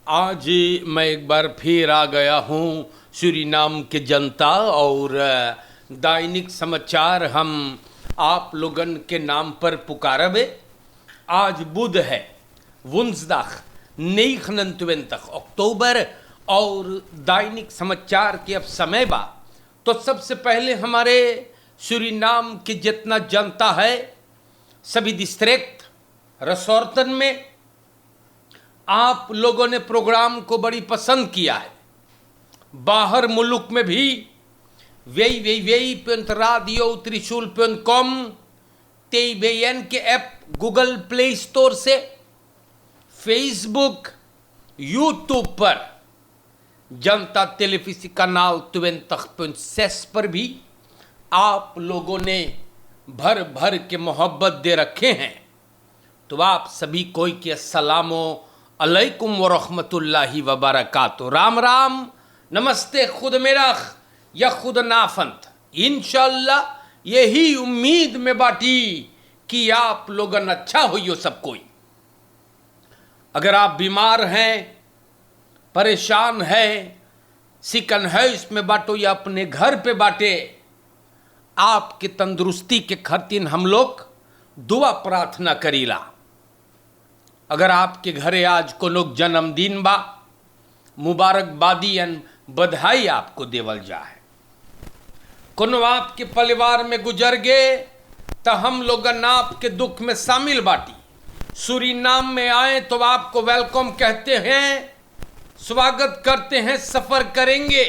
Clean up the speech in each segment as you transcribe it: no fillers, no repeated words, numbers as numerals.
आज मैं एक बार फिर आ गया हूँ सूरीनाम के जनता और दैनिक समाचार हम आप लोगन के नाम पर पुकारबे। आज बुध है, वुंसदाग 29 अक्टूबर और दैनिक समाचार के अब समय बा। तो सबसे पहले हमारे सूरीनाम के जितना जनता है सभी डिस्ट्रिक्ट रसौरतन में आप लोगों ने प्रोग्राम को बड़ी पसंद किया है। बाहर मुल्क में भी www.radio.trishul.com TBN के ऐप गूगल प्ले स्टोर से, फेसबुक, यूट्यूब पर, जनता टेलीविजन कनाल 20.6 पर भी आप लोगों ने भर भर के मोहब्बत दे रखे हैं। तो आप सभी कोई के अस्सलामो अलैकुम व रहमतुल्लाहि व बरकातहू। राम राम, नमस्ते, खुद मेरा या खुद नाफंत। इंशाअल्लाह यही उम्मीद में बाटी कि आप लोगन अच्छा हो सब कोई। अगर आप बीमार हैं, परेशान हैं, सिकन है, इसमें बाटो या अपने घर पे बाटे, आपके तंदुरुस्ती के खातिर हम लोग दुआ प्रार्थना करीला। अगर आपके घरे आज कोनो जन्मदिन बा, मुबारकबादी एन बधाई आपको देवल जाए। कोनो आपके परिवार में गुजर गए तो हम लोग आपके दुख में शामिल बाटी। सूरीनाम में आए तो आपको वेलकम कहते हैं, स्वागत करते हैं। सफ़र करेंगे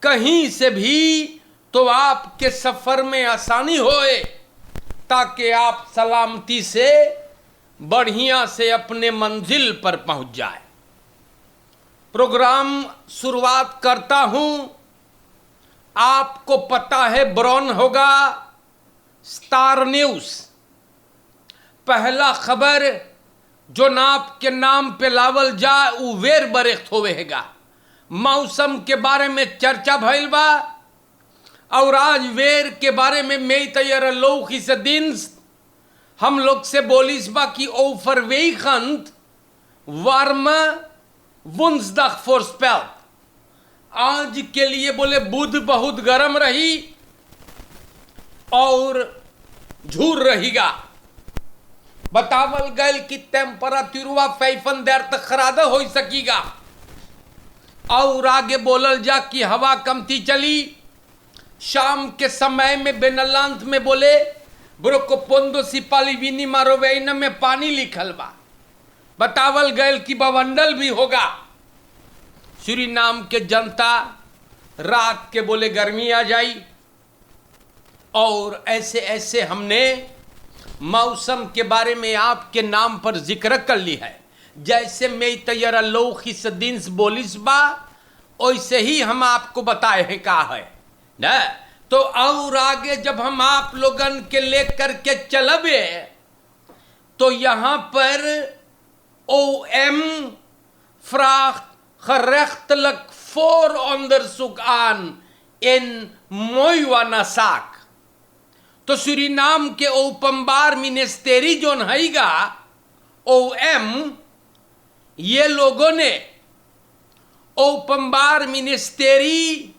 कहीं से भी तो आपके सफ़र में आसानी होए, ताकि आप सलामती से बढ़िया से अपने मंजिल पर पहुंच जाए। प्रोग्राम शुरुआत करता हूं। आपको पता है ब्रॉन होगा स्टार न्यूज, पहला खबर जो नाप के नाम पे लावल जा उ वेर बरेख्त होवेगा। मौसम के बारे में चर्चा भइल बा और आज वेर के बारे में मैं तैयार लौखी से दिन हम लोग से बोलिस बा कि ओफर वेखंत वार्म वुंसदाग फोरस्पेल्ट। आज के लिए बोले बुध बहुत गर्म रही और झूर रहेगा। बतावल गल कि टेम्परेचर 5 देर तक खरादा हो सकीगा और आगे बोलल जा कि हवा कमती चली। शाम के समय में बेनलांत में बोले ब्रोको पोंदो सिपाली विनी मारोवेना में पानी लिखल बा। बतावल गयल कि बवंडल भी होगा। सूरीनाम के जनता रात के बोले गर्मी आ जाई और ऐसे ऐसे हमने मौसम के बारे में आपके नाम पर जिक्र कर ली है। जैसे मैं तैयार लौखी से दिन बोलिस बा वैसे ही हम आपको बताए हैं का है ना। तो और आगे जब हम आप लोगन के लेकर के चलबे तो यहां पर OM फ्राख gerechtelijk vooronderzoek aan in Moywana zaak। तो सूरीनाम के ओपनबार मिनिस्टेरी जोन हैगा OM, ये लोगों ने ओपनबार मिनिस्टेरी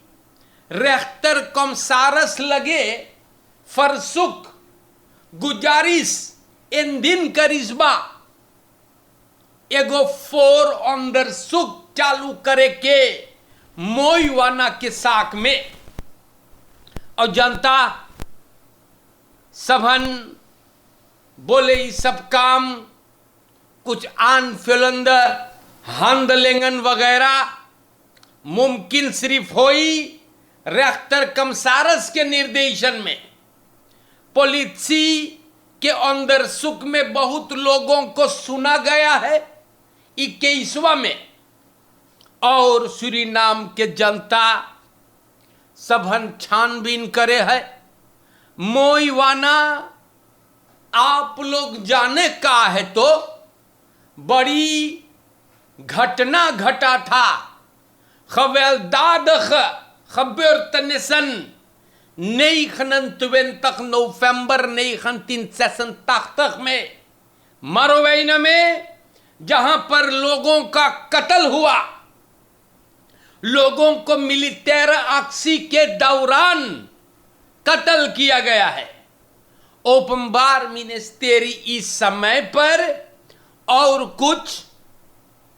रेख्तर कमसारस लगे फरसुक गुजारिश इन दिन करिश्मा एगो फोर अंदर सुख चालू करे के मोयवाना के साक में। और जनता सबन बोले ये सब काम कुछ आन फिलंद हंदलेंगन वगैरह मुमकिन सिर्फ होई रेख्तर कमसारस के निर्देशन में। पॉलिसी के अंदर सुख में बहुत लोगों को सुना गया है 21वां में। और सूरीनाम के जनता सबन छानबीन करे है। मोयवाना आप लोग जाने का है तो बड़ी घटना घटा था। खवेलदादख खबर तनेसन 29 नवंबर 1986 में मरोवेना में जहां पर लोगों का कत्ल हुआ, लोगों को मिलिटेर एक्सी के दौरान कत्ल किया गया है। ओपनबार मिनिस्टेरी इस समय पर और कुछ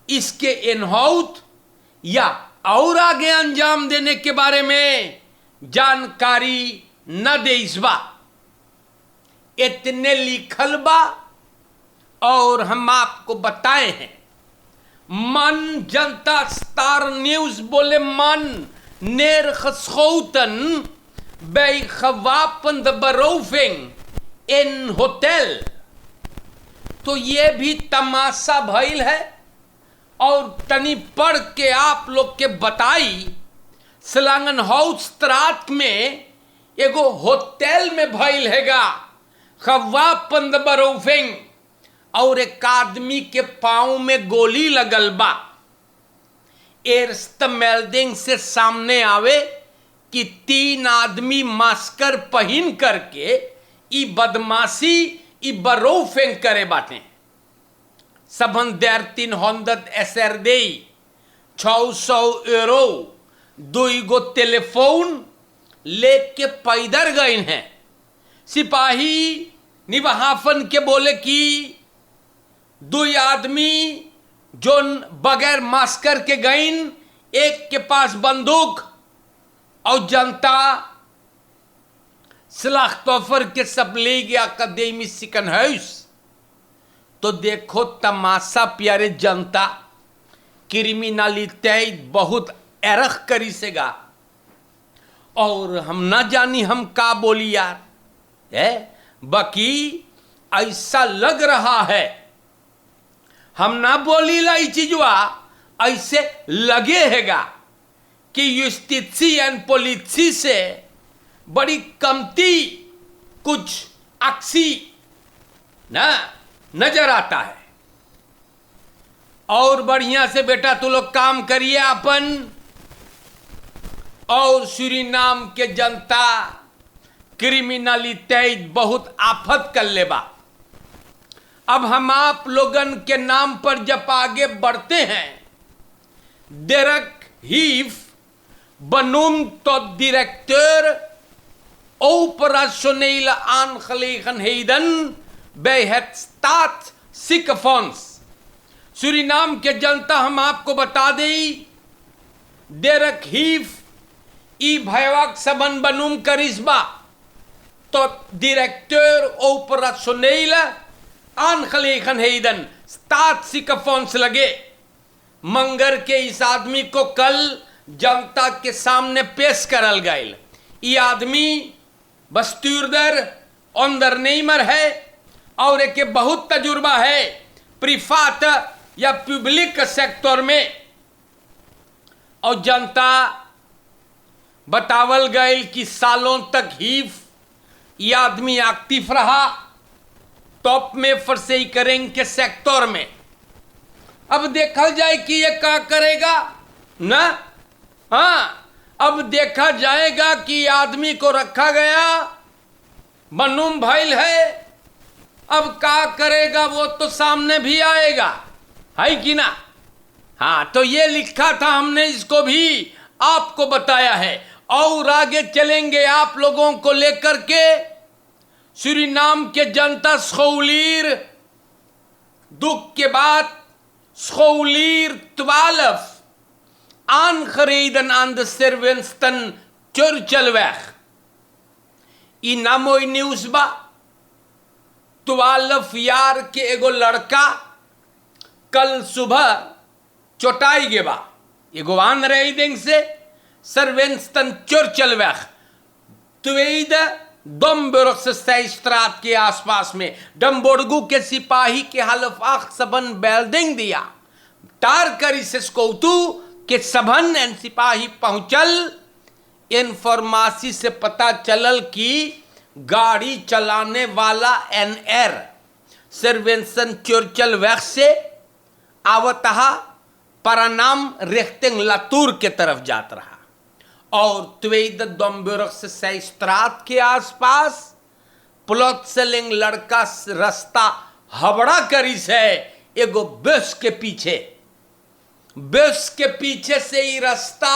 इसके इनहाउट या और आगे अंजाम देने के बारे में जानकारी न दे। इस बा इतने लिखल बा और हम आपको बताए हैं। मन जनता स्टार न्यूज बोले मन नेर geschoten bij gewapende beroving इन होटल। तो ये भी तमाशा भइल है। और तनी पढ़ के आप लोग के बताई, स्लांगनहाउस त्रात में एगो होटल में भइल हैगा gewapende beroving, और एक आदमी के पांव में गोली लगल बा। एर्स्ट मेल्डिंग से सामने आवे कि 3 आदमी मास्कर पहन करके ई बदमाशी ई बरोफेंग करे बाटे। सबन देर 300 SRD 600 euro 2 गो टेलीफोन लेके पैदल गए हैं। सिपाही निवाहफन के बोले कि 2 आदमी जो बगैर मास्कर के गईन, एक के पास बंदूक और जनता स्लाख्तोफर के सब ले गया अकादमी सिकन हाउस। तो देखो तमाशा प्यारे जनता, क्रिमिनलिटी बहुत एरख करी सेगा। और हम ना जानी हम का बोली यार है, बाकी ऐसा लग रहा है, हम ना बोली ला चीजवा, ऐसे लगे हैगा कि यूस्टिसी एंड पॉलिसी से बड़ी कमती कुछ अक्सी ना नजर आता है। और बढ़िया से बेटा तू लोग काम करिए अपन, और सूरीनाम के जनता क्रिमिनलिटी बहुत आफत कर लेबा। अब हम आप लोगन के नाम पर जब आगे बढ़ते हैं, डेरेक हीफ benoemd tot directeur operationele aangelegenheden bij het Staatsziekenfonds। Suriname के जनता हम आपको बता दें, डेरेक हीफ ई भयवाक सबन बनुम करिश्मा तो directeur operationele aangelegenheden Staatsziekenfonds लगे। मंगर के इस आदमी को कल जनता के सामने पेश करल गए। ये आदमी बस्तूरदर ऑनरनेमर है और एक बहुत तजुर्बा है प्रिफात या पब्लिक सेक्टर में। और जनता बतावल गए कि सालों तक हीफ ये आदमी एक्टिव रहा टॉप में फरसई करेंगे के सेक्टर में। अब देखा जाए कि ये क्या करेगा ना। हाँ, अब देखा जाएगा कि आदमी को रखा गया, बनुम भाईल है, अब क्या करेगा वो तो सामने भी आएगा, है कि ना। हाँ, तो ये लिखा था हमने, इसको भी आपको बताया है। और आगे चलेंगे आप लोगों को लेकर के। सूरीनाम के जनता scholier दुख के बाद scholier 12 aangereden aan de Serwinston Churchillweg। ई ना मोई न्यूज बा। 12 यार के एगो लड़का कल सुबह चोटाई गे बा एगो आन रही देंग से सर्वेंस्टन चर्चलवेग ट्वेद डम्बर्ग स्ट्रात के आसपास में डम्बोर्गू के सिपाही के हलफाक सबन बेल्डिंग दिया तार करी से स्कोतू के सबन एन सिपाही पहुंचल। इन्फॉर्मेशन से पता चलल कि गाड़ी चलाने वाला एनआर सर्वेंसन चर्चल वैक से आवतहा परनाम रेख्तिंग लातूर के तरफ जात रहा और ट्वेद डम्बर्ग से स्ट्रात के आसपास प्लॉटसेलिंग लड़का रास्ता हबड़ा करी से एगो बस के पीछे से ही रास्ता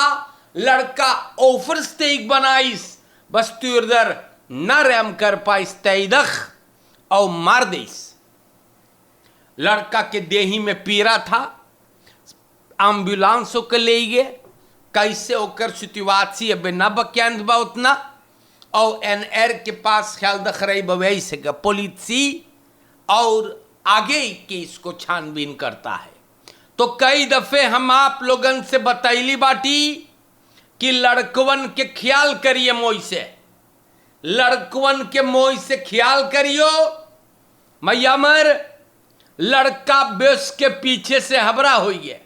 लड़का ओफर स्टेक बनाइस, बस तू इधर न रैम कर पाइस तैदख और मार देस। लड़का के देही में पीरा था, एम्बुलेंस के ले गए, कैसे होकर सिचुएशन अब न बक्यांद बा उतना, और एनआर के पास ख्याल दख रही बवई से पुलिसी और आगे केस को छानबीन करता है। तो कई दफे हम आप लोगन से बतैली बाटी कि लड़कवन के ख्याल करिए, मोई से लड़कवन के मोई से ख्याल करियो। मैया मर लड़का बेस के पीछे से हबरा हुई है,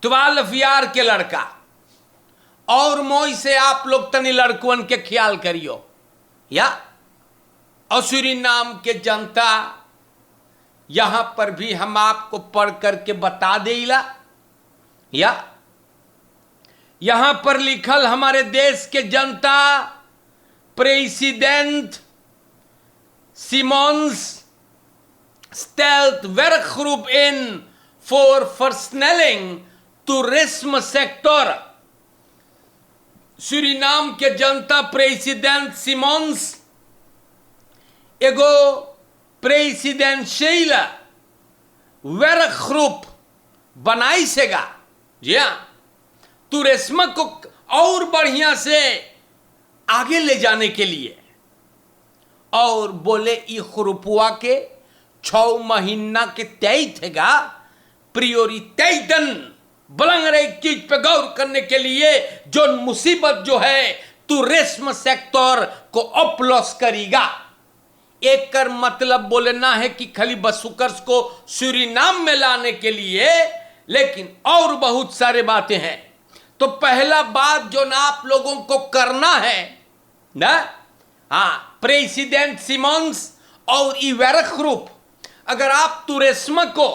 12 ईयर के लड़का, और मोई से आप लोग तनी लड़कवन के ख्याल करियो। या असुरी नाम के जनता, यहां पर भी हम आपको पढ़ करके बता देला। या यहां पर लिखल हमारे देश के जनता president Simmons stelt werkgroep in voor versnelling toerisme sector। Suriname के जनता प्रेसिडेंट सिमोन्स एगो प्रेसिडेंशियल werkgroep बनाई सेगा, जी हाँ, टूरिज्म को और बढ़िया से आगे ले जाने के लिए। और बोले ई खुरुपुआ के 6 महीना के तय थेगा प्रियोरिटेटन बलंग रहे चीज पे गौर करने के लिए, जो मुसीबत जो है टूरिज्म सेक्टर को अपलॉस करेगा। एक कर मतलब बोलना है कि खाली बसुकर्स को सूरीनाम में लाने के लिए, लेकिन और बहुत सारे बातें हैं। तो पहला बात जो ना आप लोगों को करना है ना, हाँ, प्रेसिडेंट सिमोन्स और ई werkgroep, अगर आप टूरिज्म को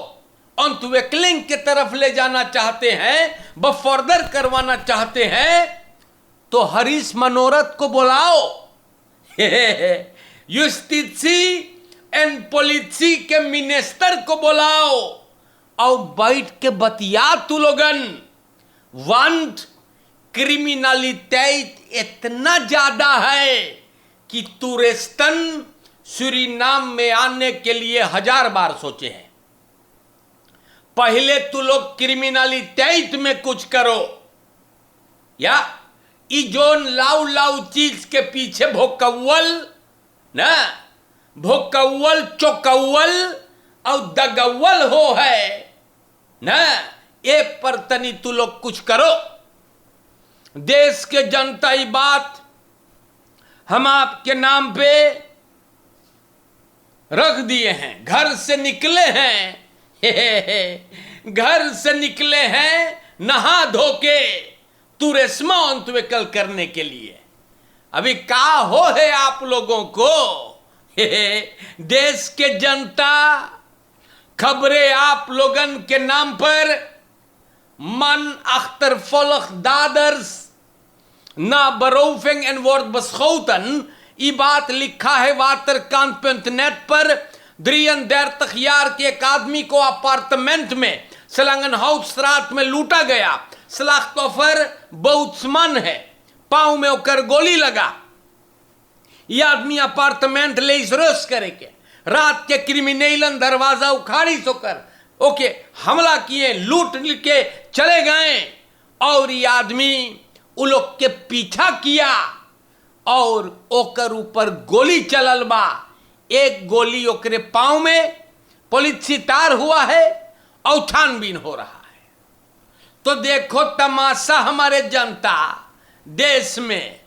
ontwikkeling की तरफ ले जाना चाहते हैं, फर्दर करवाना चाहते हैं, तो हरीश मनोरथ को बुलाओ, युस्टिसी एंड पॉलिसी के मिनिस्टर को बुलाओ और बैठ के बतिया तू लोगन। वांट क्रिमिनलिटी इतना ज्यादा है कि टूरिस्टन सूरीनाम में आने के लिए 1000 बार सोचे हैं। पहले तू लोग क्रिमिनलिटी में कुछ करो, या ई जोन लाउ लाउ चीज के पीछे भोकव्वल ना, भोकव्वल चौकव्वल और दगव्वल हो है ना, ए पर तनी तू लोग कुछ करो। देश के जनता ये बात हम आपके नाम पे रख दिए हैं। घर से निकले हैं, घर से निकले हैं नहा धो के टूरिज्म ontwikkel करने के लिए। अभी का हो है आप लोगों को, देश के जनता खबरें आप लोगन के नाम पर मन achtervolg daders na beroving en wordt beschoten। ये बात लिखा है waterkant.net पर। 33 यार के एक आदमी को अपार्टमेंट में सलंगनहाउस स्ट्राट में लूटा गया। स्लाख्तोफर बहुत्समान है, पांव में होकर गोली लगा। यह आदमी अपार्टमेंट ले इस रोस करे के रात के क्रिमिनलन दरवाजा उखाड़ी सोकर ओके हमला किए, लूट के चले गए। और ये आदमी उ लोग के पीछा किया और ओकर ऊपर गोली चलल बा। एक गोली ओकरे पांव में, पुलिस तार हुआ है और छानबीन हो रहा है। तो देखो तमाशा हमारे जनता देश में।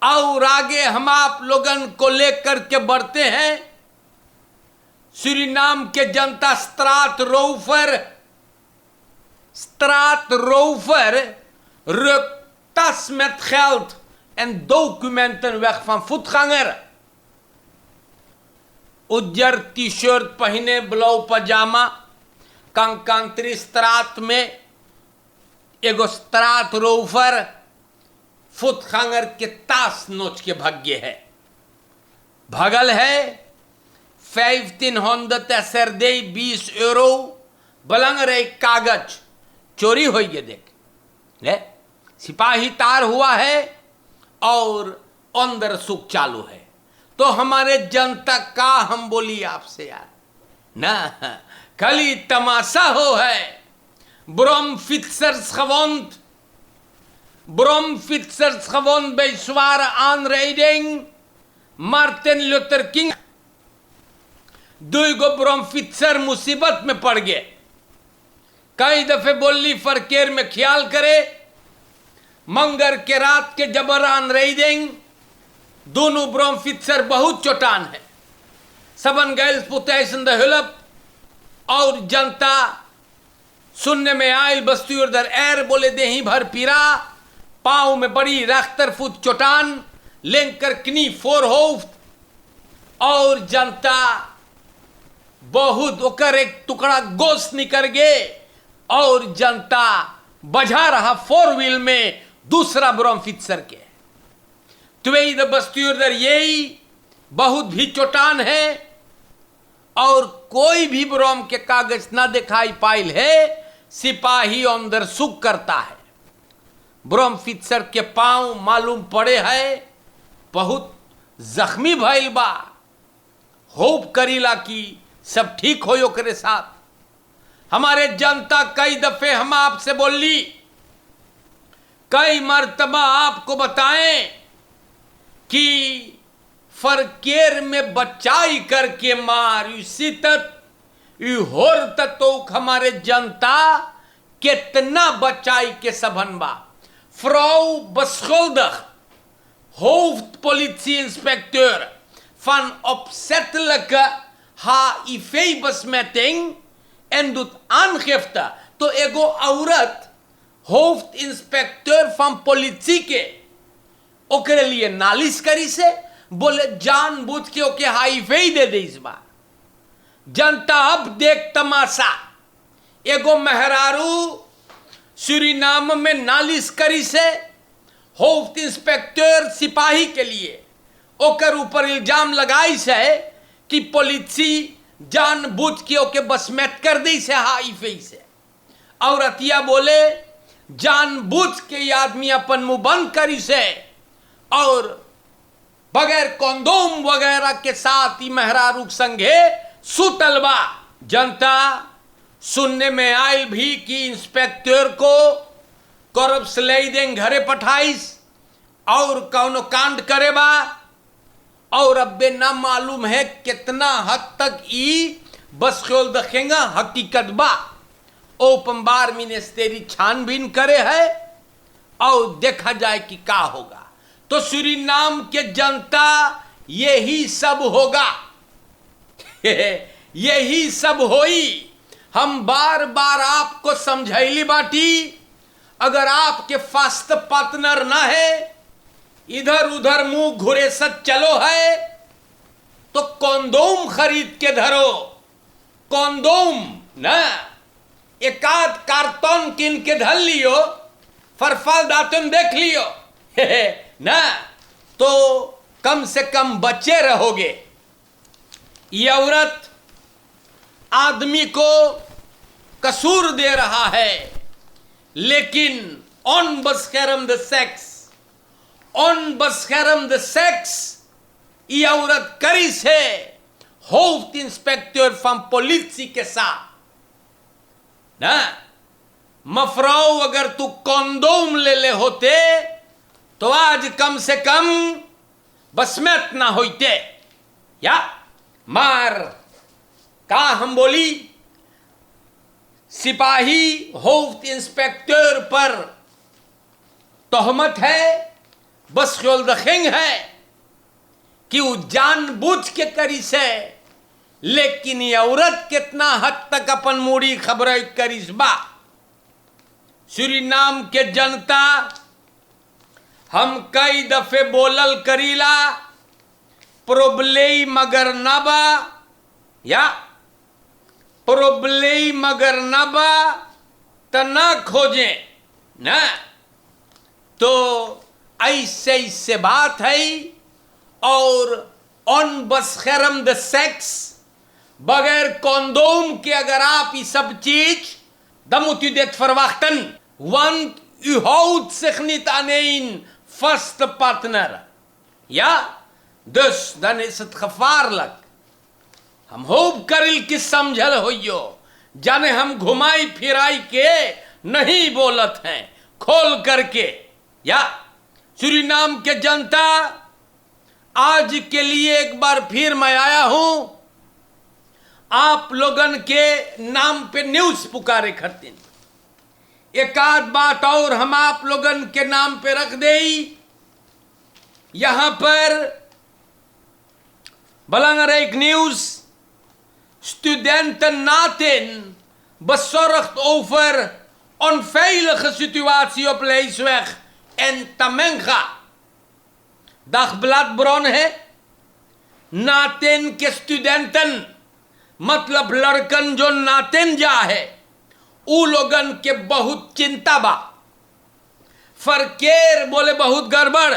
और आगे हम आप लोगन को लेकर के बढ़ते हैं। सूरीनाम के जनता straatrover rukt tas met geld en documenten weg van voetganger। उज्जर टी शर्ट पहने, ब्लू पजामा, कंकांतरी स्त्रात में एगो स्त्रात रोवर फुटखांगर के तास नोच के भाग्य है, भगल है। 1500 SRD 20 euro belangrijk कागज चोरी हो गए। देख सिपाही तार हुआ है और अंदर सुख चालू है। तो हमारे जनता का हम बोली आपसे यार ना, खाली तमाशा हो है। Bromfietsers gewond bij zware aanrijding. Martin Luther king 2 ब्रोमफित्सर मुसीबत में पड़ गए। कई दफे बोली फरकेर में ख्याल करे, मंगर के रात के जबरान रेडिंग दोनों ब्रोमफित्सर बहुत चोटान है। सबन गैल्स पुतैसन द हिलप और जनता सुनने में आयल बस्ती उधर एर बोले दे ही भर पीरा, पाँव में बड़ी राख्तर फुट चोटान लेंकर कनी 4 होफ्ट और जनता बहुत ओकर एक टुकड़ा गोश्त निकल गए और जनता बजा रहा 4 व्हील में दूसरा ब्रोमफित्सर के। तो बस्ती उधर यही बहुत भी चोटान है और कोई भी ब्रोम के कागज ना दिखाई पाइल है। सिपाही अंदर सुख करता है। ब्रोमफित्सर के पांव मालूम पड़े है बहुत जख्मी भइल बा। होप करीला की सब ठीक हो ओकरे साथ। हमारे जनता कई दफे हम आपसे बोली, कई मर्तबा आपको बताएं कि फरकेर में बचाई करके मार इसी तक होर तो हमारे जनता कितना बचाई के सबन बा। Frau beschuldigd hoofdpolitie-inspecteur van opzettelijke HIV-besmetting en doet aangifte तो एगो औरत होफ्ट इंस्पेक्टर फॉर्म पुलिस के ओकरे लिए नालिश करी से बोले जानबूझ के ओके हाईवे दे दे। इस बार जनता अब देख तमाशा। एगो मेहरारू सूरीनाम में नालिश करी से होफ्ट इंस्पेक्टर सिपाही के लिए ओकर ऊपर इल्जाम लगाई से कि पुलिस जानबूझ के ओके बसमेट कर दी से हाईवे से। और अतिया बोले जानबूझ के ये आदमी अपन मुंह बंद करी से और बगैर कंडोम वगैरह के साथ ही मेहरारू संगे सुतलबा। जनता सुनने में आयल भी कि इंस्पेक्टर को करप्स ले दें घरे पठाइस और कौनो कांड करेबा और अब्बे ना मालूम है कितना हद तक ई बस खोल दखेगा हकीकत बा। ओपमबार मिनिस्ट्री छानबीन करे है और देखा जाए कि क्या होगा। तो सूरीनाम के जनता यही सब होगा यही सब होई। हम बार बार आपको समझाइली बाटी, अगर आपके फास्ट पार्टनर ना है, इधर उधर मुंह घुरे सच चलो है तो कंडोम खरीद के धरो। कंडोम ना एक आध कार्टन किन के धर लियो, फरफल दातुन देख लियो ना तो कम से कम बचे रहोगे। ये औरत आदमी को कसूर दे रहा है, लेकिन ऑन बस्करम द सेक्स ये औरत करी से होफ्ट इंस्पेक्टर फ्रॉम पुलिस के साथ ना। मफराओ अगर तू कंडोम ले होते तो आज कम से कम बसमेत ना होते। या मार का हम बोली सिपाही होफ्ट इंस्पेक्टर पर तोहमत है, बस खोलदखिंग है कि वो जानबूझ के करी से। लेकिन ये औरत कितना हद तक अपन मूड़ी खबर करीस बा। सूरीनाम के जनता हम कई दफे बोलल करीला प्रोब्लेई मगर नबा या प्रोब्लेई मगर नबा त ना खोजे ना। तो ऐसे बात है और ऑन बस खैरम द सेक्स बगैर कॉन्डोम के अगर आप ये सब चीज dan moet u dit verwachten, want u houdt zich niet aan een vaste partner. Ja, dus dan is het gevaarlijk. हम होप करिल कि समझल होइयो, जाने हम घुमाई फिराई के नहीं बोलत हैं, खोल करके। या सूरीनाम के जनता, आज के लिए एक बार फिर मैं आया हूं, आप लोगन के नाम पे न्यूज पुकारे करते। एक आध बात और हम आप लोगन के नाम पे रख दे। यहां पर belangrijk nieuws. Studenten naten bezorgd over onveilige situatie op Leesweg en Tamenga. Dagbladbron है, नातेन के स्टूडेंटन मतलब लड़कन जो नातेन जा है, उ लोगन के बहुत चिंता बा। फरकेर बोले बहुत गड़बड़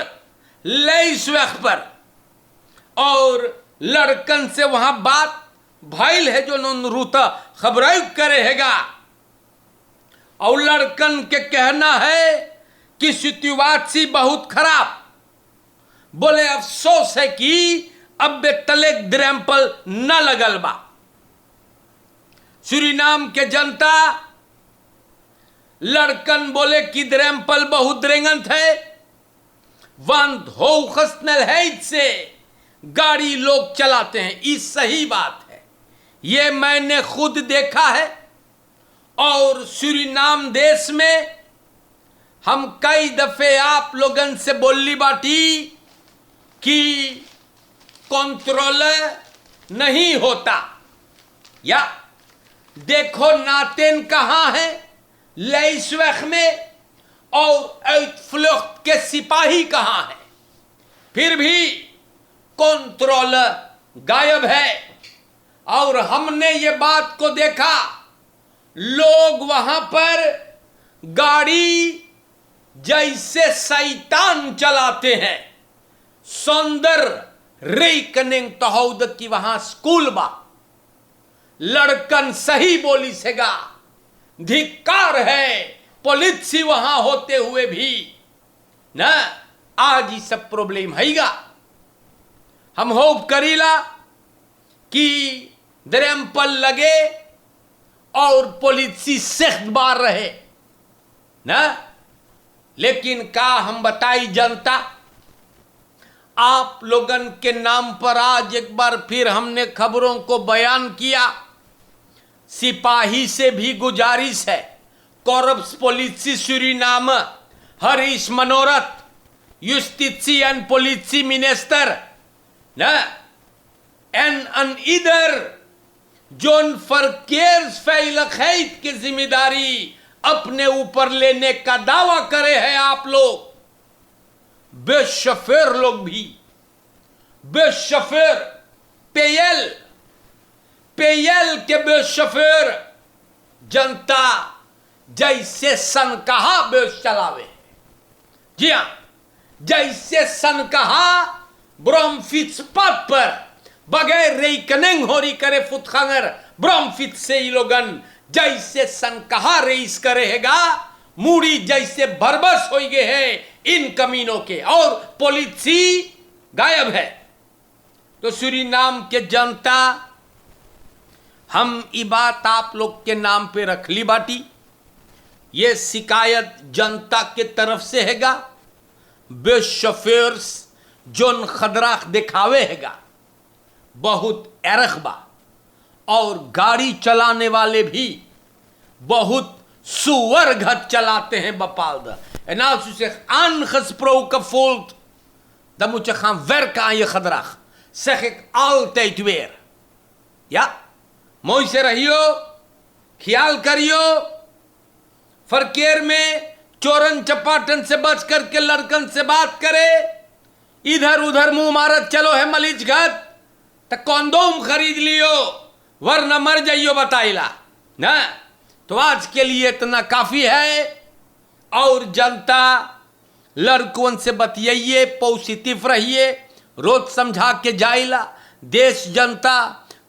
लेस्वेख पर, और लड़कन से वहां बात भइल है जो नूता खबर करेगा, और लड़कन के कहना है कि सिचुएशन बहुत खराब। बोले अफसोस है कि अब तले ड्रैम्पल न लगल बा। सूरीनाम के जनता, लड़कन बोले कि ड्रैम्पल बहुत रेंगंत है, वंत हो खसनल है से गाड़ी लोग चलाते हैं। ये सही बात है, ये मैंने खुद देखा है। और सूरीनाम देश में हम कई दफे आप लोगन से बोली बाटी कि कंट्रोल नहीं होता। या देखो नातेन कहां है, लेस्वेख में, और फ्लुख्त के सिपाही कहां है, फिर भी कंट्रोल गायब है। और हमने ये बात को देखा, लोग वहां पर गाड़ी जैसे शैतान चलाते हैं। सौंदर्य रेकनिंग तहौद की वहां स्कूल बा, लड़कन सही बोली सेगा, धिक्कार है पुलिस वहां होते हुए भी ना आज ही सब प्रॉब्लम हैगा। हम होप करीला कि ड्रैम्पल लगे और पुलिस सख्त बार रहे ना, लेकिन का हम बताई जनता, आप लोगन के नाम पर आज एक बार फिर हमने खबरों को बयान किया। सिपाही से भी गुजारिश है, कॉर्प्स पोलिसी सूरीनाम हरीश मनोरथ, justitie en politieminister, en ieder zone verkeersveiligheid की जिम्मेदारी अपने ऊपर लेने का दावा करे हैं आप लोग, बस शोफर लोग भी, बस शोफर पेयल के बस शोफर जनता जैसे सन कहा बस चलावे। जी हां, जैसे सन कहा ब्रह्मफिट्स पथ पर बगैर रेकनिंग होरी करे फुटखंगर ब्रह्मफिट से ही लोगन जैसे सन कहा रेस करेगा, मूड़ी जैसे बरबस हो गए हैं इन कमीनों के, और पॉलिसी गायब है। तो सूरीनाम के जनता, हम ये बात आप लोग के नाम पे रख ली बाटी, ये शिकायत जनता के तरफ से हैगा। बस शोफर्स जोन खतरा दिखावे हैगा बहुत एरखबा, और गाड़ी चलाने वाले भी बहुत सुअरघत चलाते हैं बपाल। En als u zich aangesproken voelt, dan moet je gaan werken aan je gedrag. Zeg ik altijd weer. Ja? मोई से रहियो, ख्याल करियो, फरकेर में चोरन चपाटन से बच करके लड़कन से बात करे, इधर उधर मुंह मारत चलो है मलीच घट, तो कॉन्डोम खरीद लियो वरना मर जाइयो बताइला ना। तो आज के लिए इतना काफी है। और जनता, लड़कों से बतियाइए, पॉजिटिव रहिए, रोज समझा के जाइला। देश जनता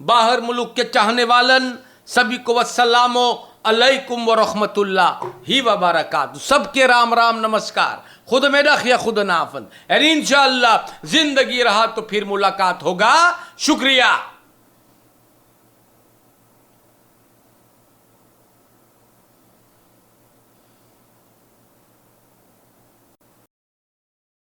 बाहर मुल्क के चाहने वालन सभी को वस्सलामो अलैकुम व रहमतुल्लाह ही व बरकातहू। सबके राम राम नमस्कार। खुद में रख या खुद नाफन। और इंशाअल्लाह जिंदगी रहा तो फिर मुलाकात होगा। शुक्रिया।